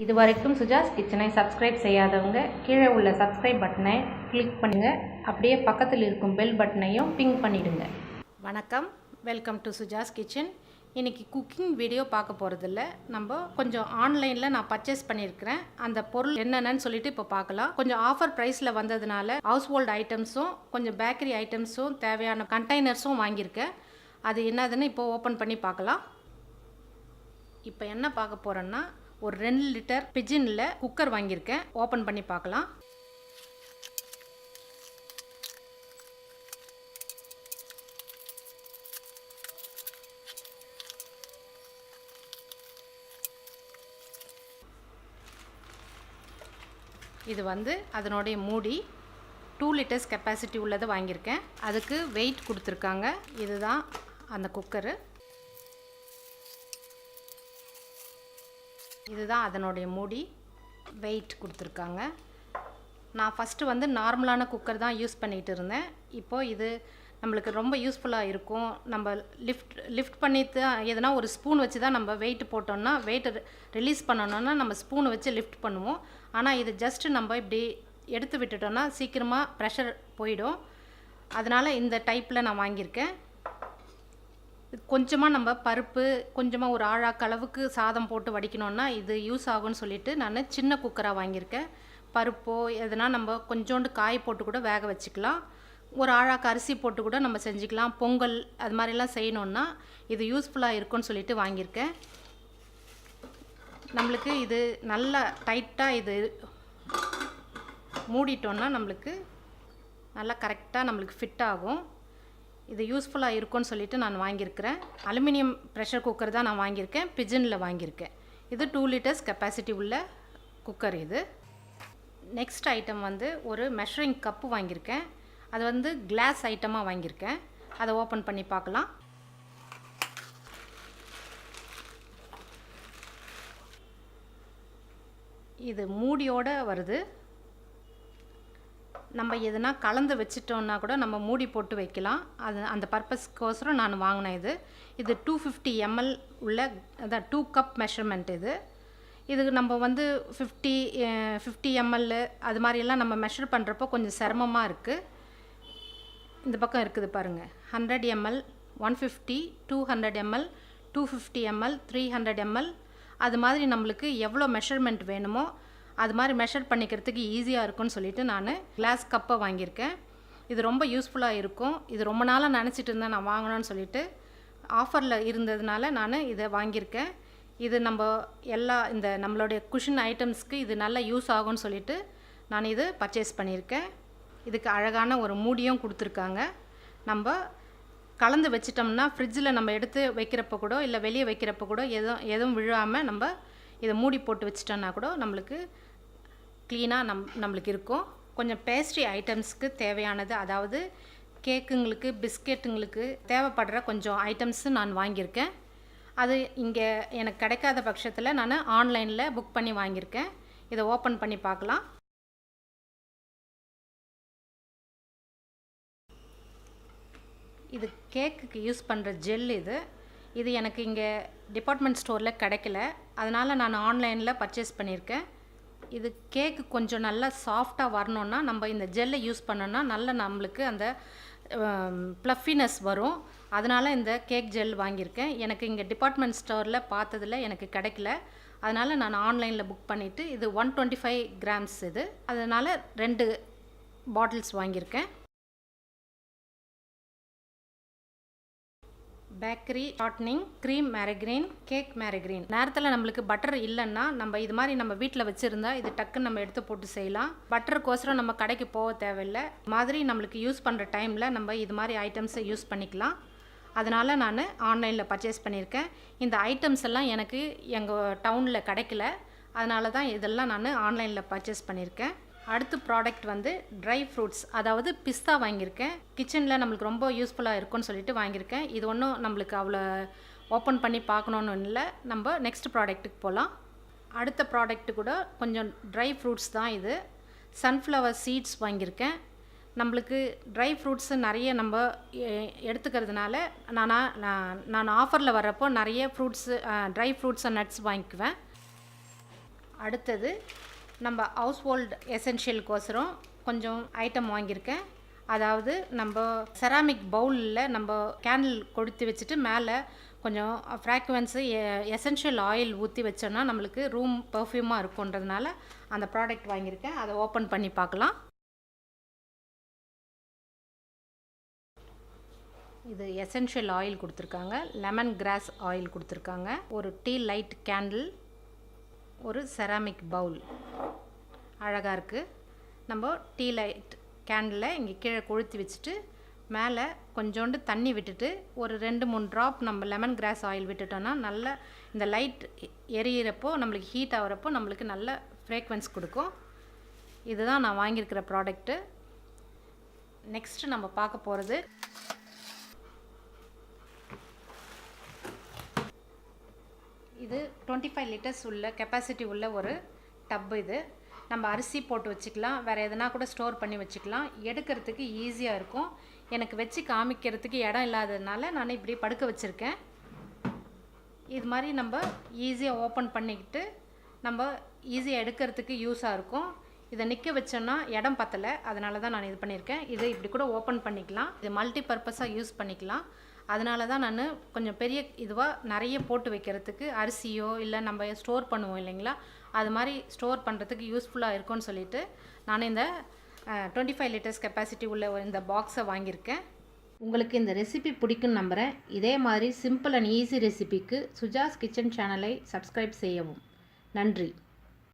இதுவரைக்கும் சுஜாஸ் கிச்சனை சப்ஸ்கிரைப் செய்யாதவங்க கீழே உள்ள சப்ஸ்கிரைப் பட்டனை கிளிக் பண்ணுங்கள். அப்படியே பக்கத்தில் இருக்கும் பெல் பட்டனையும் பிங்க் பண்ணிவிடுங்க. வணக்கம், வெல்கம் டு சுஜாஸ் கிச்சன். இன்றைக்கி குக்கிங் வீடியோ பார்க்க போகிறதில்ல. நம்ம கொஞ்சம் ஆன்லைனில் நான் பர்ச்சேஸ் பண்ணியிருக்கிறேன். அந்த பொருள் என்னென்னு சொல்லிட்டு இப்போ பார்க்கலாம். கொஞ்சம் ஆஃபர் ப்ரைஸில் வந்ததுனால ஹவுஸ் ஹோல்டு ஐட்டம்ஸும் கொஞ்சம் பேக்கரி ஐட்டம்ஸும் தேவையான கண்டெய்னர்ஸும் வாங்கியிருக்கேன். அது என்னதுன்னு இப்போ ஓப்பன் பண்ணி பார்க்கலாம். இப்போ என்ன பார்க்க போகிறேன்னா, ஒரு 2 லிட்டர் பிஜினில் குக்கர் வாங்கியிருக்கேன். ஓப்பன் பண்ணி பார்க்கலாம். இது அதனுடைய மூடி 2 லிட்டர்ஸ் கெப்பாசிட்டி உள்ளதை வாங்கியிருக்கேன். அதுக்கு வெயிட் கொடுத்துருக்காங்க. இதுதான் அந்த குக்கரு. இதுதான் அதனுடைய மூடி, வெயிட் கொடுத்துருக்காங்க. நான் ஃபஸ்ட்டு நார்மலான குக்கர் தான் யூஸ் பண்ணிகிட்டு இருந்தேன். இப்போது இது நம்மளுக்கு ரொம்ப யூஸ்ஃபுல்லாக இருக்கும். நம்ம லிஃப்ட் பண்ணிட்டு எதனா ஒரு ஸ்பூன் வச்சு தான் நம்ம வெயிட் போட்டோம்னா, வெயிட் ரிலீஸ் பண்ணணுன்னா நம்ம ஸ்பூனை வச்சு லிஃப்ட் பண்ணுவோம். ஆனால் இது ஜஸ்ட்டு நம்ம இப்படி எடுத்து விட்டுட்டோன்னா சீக்கிரமாக ப்ரெஷர் போயிடும். அதனால் இந்த டைப்பில் நான் வாங்கியிருக்கேன். கொஞ்சமாக நம்ம பருப்பு, கொஞ்சமாக ஒரு ஆழாக்கு அளவுக்கு சாதம் போட்டு வடிக்கணுன்னா இது யூஸ் ஆகும்னு சொல்லிவிட்டு நான் சின்ன குக்கராக வாங்கியிருக்கேன். பருப்போ எதுனா நம்ம கொஞ்சோண்டு காய் போட்டு கூட வேக வச்சுக்கலாம். ஒரு ஆழாக்கு அரிசி போட்டு கூட நம்ம செஞ்சுக்கலாம். பொங்கல் அது மாதிரிலாம் செய்யணுன்னா இது யூஸ்ஃபுல்லாக இருக்கும்னு சொல்லிட்டு வாங்கியிருக்கேன். நம்மளுக்கு இது நல்லா டைட்டாக இது மூடிட்டோன்னா நம்மளுக்கு நல்லா கரெக்டாக நம்மளுக்கு ஃபிட் ஆகும். இது யூஸ்ஃபுல்லாக இருக்கும்னு சொல்லிட்டு நான் வாங்கியிருக்கிறேன். அலுமினியம் ப்ரெஷர் குக்கர் தான் நான் வாங்கியிருக்கேன். பிஜனில் வாங்கியிருக்கேன். இது 2 லிட்டர்ஸ் கெப்பாசிட்டி உள்ள குக்கர் இது. நெக்ஸ்ட் ஐட்டம் ஒரு மெஷரிங் கப்பு வாங்கியிருக்கேன். அது கிளாஸ் ஐட்டமாக வாங்கியிருக்கேன். அதை ஓப்பன் பண்ணி பார்க்கலாம். இது மூடியோடு வருது. நம்ம எதுனா கலந்து வச்சிட்டோன்னா கூட நம்ம மூடி போட்டு வைக்கலாம். அந்த பர்பஸ்க்கோசரம் நான் வாங்கினேன். இது 250 ml உள்ள அதான் 2 கப் மெஷர்மெண்ட். இதுக்கு நம்ம 50 ml அது மாதிரியெல்லாம் நம்ம மெஷர் பண்ணுறப்போ கொஞ்சம் சிரமமாக இருக்குது. இந்த பக்கம் இருக்குது பாருங்கள். 100 ml, 150, 200 ml, 250 ml, 300 ml அது மாதிரி நம்மளுக்கு எவ்வளோ மெஷர்மெண்ட் வேணுமோ அது மாதிரி மெஷர் பண்ணிக்கிறதுக்கு ஈஸியாக இருக்கும்னு சொல்லிட்டு நான் கிளாஸ் கப்பை வாங்கியிருக்கேன். இது ரொம்ப யூஸ்ஃபுல்லாக இருக்கும். இது ரொம்ப நாளாக நினச்சிட்டு இருந்தேன் நான் வாங்கணும்னு சொல்லிட்டு. ஆஃபரில் இருந்ததுனால நான் இதை வாங்கியிருக்கேன். இது நம்ம இந்த நம்மளுடைய குஷன் ஐட்டம்ஸ்க்கு இது நல்லா யூஸ் ஆகும்னு சொல்லிட்டு நான் இது பர்ச்சேஸ் பண்ணியிருக்கேன். இதுக்கு அழகான ஒரு மூடியும் கொடுத்துருக்காங்க. நம்ம கலந்து வச்சிட்டோம்னா ஃப்ரிட்ஜில் நம்ம எடுத்து வைக்கிறப்ப கூட இல்லை வெளியே வைக்கிறப்ப கூட எதுவும் விழாமல் நம்ம இதை மூடி போட்டு வச்சிட்டோன்னா கூட நம்மளுக்கு க்ளீனாக நம்மளுக்கு இருக்கும். கொஞ்சம் பேஸ்ட்ரி ஐட்டம்ஸ்க்கு தேவையானது, அதாவது கேக்குங்களுக்கு, பிஸ்கெட்டுங்களுக்கு தேவைப்படுற கொஞ்சம் ஐட்டம்ஸு நான் வாங்கியிருக்கேன். அது இங்கே எனக்கு கிடைக்காத பட்சத்தில் நான் ஆன்லைனில் புக் பண்ணி வாங்கியிருக்கேன். இதை ஓப்பன் பண்ணி பார்க்கலாம். இது கேக்குக்கு யூஸ் பண்ணுற ஜெல். இது எனக்கு இங்கே டிபார்ட்மெண்ட் ஸ்டோரில் கிடைக்கல. அதனால் நான் ஆன்லைனில் பர்ச்சேஸ் பண்ணியிருக்கேன். இது கேக்கு கொஞ்சம் நல்லா சாஃப்டாக வரணுன்னா நம்ம இந்த ஜெல்லை யூஸ் பண்ணோன்னா நல்லா நம்மளுக்கு அந்த ப்ளஃபினஸ் வரும். அதனால் இந்த கேக் ஜெல் வாங்கியிருக்கேன். எனக்கு இங்கே டிபார்ட்மெண்ட் ஸ்டோரில் பார்த்ததில் எனக்கு கிடைக்கல. அதனால் நான் ஆன்லைனில் புக் பண்ணிவிட்டு இது 125 கிராம்ஸ். அதனால் 2 பாட்டில்ஸ் வாங்கியிருக்கேன். Bakery shortening, cream margarine, cake margarine. நேரத்தில் நம்மளுக்கு பட்டர் இல்லைன்னா நம்ம இது மாதிரி நம்ம வீட்டில் வச்சுருந்தா இது டக்குன்னு நம்ம எடுத்து போட்டு செய்யலாம். பட்டருக்கோசரம் நம்ம கடைக்கு போக தேவையில்லை. மாதிரி நம்மளுக்கு யூஸ் பண்ணுற டைமில் நம்ம இது மாதிரி ஐட்டம்ஸை யூஸ் பண்ணிக்கலாம். அதனால் நான் ஆன்லைனில் பர்ச்சேஸ் பண்ணியிருக்கேன். இந்த ஐட்டம்ஸ் எல்லாம் எனக்கு எங்கள் டவுனில் கிடைக்கல. அதனால தான் இதெல்லாம் நான் ஆன்லைனில் பர்ச்சேஸ் பண்ணியிருக்கேன். அடுத்த ப்ராடக்ட் ட்ரை ஃப்ரூட்ஸ், அதாவது பிஸ்தா வாங்கியிருக்கேன். கிச்சனில் நம்மளுக்கு ரொம்ப யூஸ்ஃபுல்லாக இருக்கும்னு சொல்லிட்டு வாங்கியிருக்கேன். இது ஒன்றும் நம்மளுக்கு அவ்வளோ ஓப்பன் பண்ணி பார்க்கணுன்னு இல்லை. நம்ம நெக்ஸ்ட் ப்ராடக்ட்டுக்கு போகலாம். அடுத்த ப்ராடக்ட்டு கூட கொஞ்சம் ட்ரை ஃப்ரூட்ஸ் தான். இது சன்ஃப்ளவர் சீட்ஸ் வாங்கியிருக்கேன். நம்மளுக்கு ட்ரை ஃப்ரூட்ஸு நிறைய நம்ம எடுத்துக்கிறதுனால நான் ஆஃபரில் வர்றப்போ நிறைய fruits dry fruits and nuts வாங்கிக்குவேன். அடுத்தது நம்ம ஹவுஸ் ஹோல்ட் எசென்ஷியலுக்கோசரம் கொஞ்சம் ஐட்டம் வாங்கியிருக்கேன். அதாவது நம்ம செராமிக் பவுலில் நம்ம கேண்டில் கொளுத்தி வச்சுட்டு மேலே கொஞ்சம் ஃப்ராக்வன்ஸு எசென்ஷியல் ஆயில் ஊற்றி வச்சோன்னா நம்மளுக்கு ரூம் பர்ஃப்யூமாக இருக்குன்றதுனால அந்த ப்ராடக்ட் வாங்கியிருக்கேன். அதை ஓப்பன் பண்ணி பார்க்கலாம். இது எசென்ஷியல் ஆயில் கொடுத்துருக்காங்க, லெமன் கிராஸ் ஆயில் கொடுத்துருக்காங்க, ஒரு டீ லைட் கேண்டில், ஒரு செராமிக் பவுல். அழகாக இருக்குது. நம்ம டீ லைட் கேண்டிலை இங்கே கீழே கொளுத்தி வச்சுட்டு மேலே கொஞ்சோண்டு தண்ணி விட்டுட்டு ஒரு 2-3 ட்ராப் நம்ம லெமன் கிராஸ் ஆயில் விட்டுட்டோன்னா நல்ல இந்த லைட் எரியிறப்போ நம்மளுக்கு ஹீட் ஆகிறப்போ நம்மளுக்கு நல்ல ஃப்ரேக்வன்ஸ் கொடுக்கும். இதுதான் நான் வாங்கியிருக்கிற ப்ராடக்ட்டு. நெக்ஸ்ட்டு நம்ம பார்க்க போகிறது இது 25 லிட்டர்ஸ் உள்ள கெப்பாசிட்டி உள்ள ஒரு டப்பு. இது நம்ம அரிசி போட்டு வச்சுக்கலாம், வேறு எதனா கூட ஸ்டோர் பண்ணி வச்சுக்கலாம். எடுக்கிறதுக்கு ஈஸியாக இருக்கும். எனக்கு வச்சு காமிக்கிறதுக்கு இடம் இல்லாததுனால நான் இப்படி படுக்க வச்சுருக்கேன். இது மாதிரி நம்ம ஈஸியாக ஓப்பன் பண்ணிக்கிட்டு நம்ம ஈஸியாக எடுக்கிறதுக்கு யூஸாக இருக்கும். இதை நிற்க வச்சோன்னா இடம் பத்தலை, அதனால தான் நான் இது பண்ணியிருக்கேன். இதை இப்படி கூட ஓப்பன் பண்ணிக்கலாம். இது மல்டி பர்பஸாக யூஸ் பண்ணிக்கலாம். அதனால தான் நான் கொஞ்சம் பெரிய இதுவாக நிறைய போட்டு வைக்கிறதுக்கு அரிசியோ இல்லை நம்ம ஸ்டோர் பண்ணுவோம் இல்லைங்களா, அது மாதிரி ஸ்டோர் பண்ணுறதுக்கு யூஸ்ஃபுல்லாக இருக்கும்னு சொல்லிட்டு நான் இந்த 25 லிட்டர்ஸ் கெப்பாசிட்டி உள்ள இந்த பாக்ஸை வாங்கியிருக்கேன். உங்களுக்கு இந்த ரெசிபி பிடிக்குன்னு நம்புகிறேன். இதே மாதிரி சிம்பிள் அண்ட் ஈஸி ரெசிபிக்கு சுஜாஸ் கிச்சன் சேனலை சப்ஸ்கிரைப் செய்யவும். நன்றி.